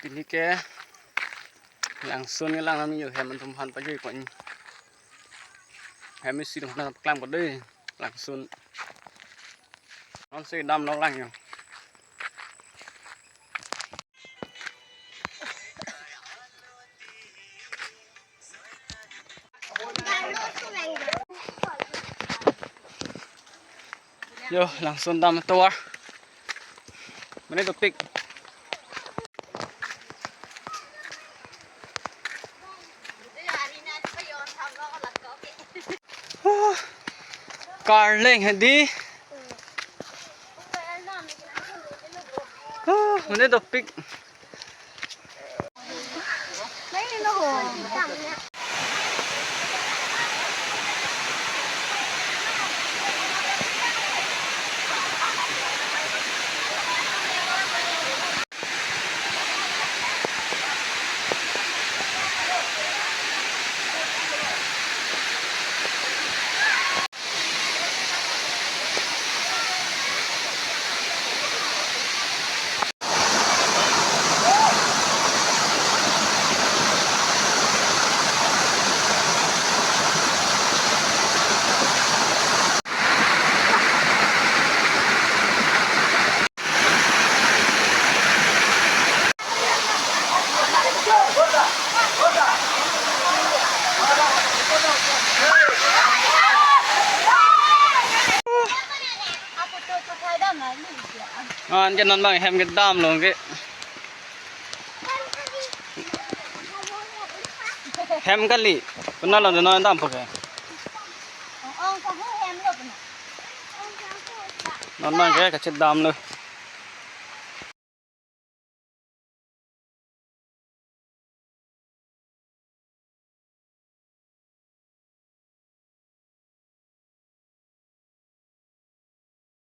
ทีนี้แกหลังส่วนนี้หลังนั้นมีอยู่แฮมมันทุมพันไปเยอะกว่านี้แฮมไม่สีดำกลางหมดเลยหลังส่วนน้องสีดำน้องหลังอยู่โย่หลังส่วนดำตัวมันได้ตัวปิกการเล่งเห็นดีมันได้ตัวปิกไม่ได้โหจำเนี่ยจะนอนบ้างแฮมกันดามลงกี่แฮมกันลิคนนั้นเราจะนอนดามพวกแกนอนบ้างแกกับเช็ดดามเลย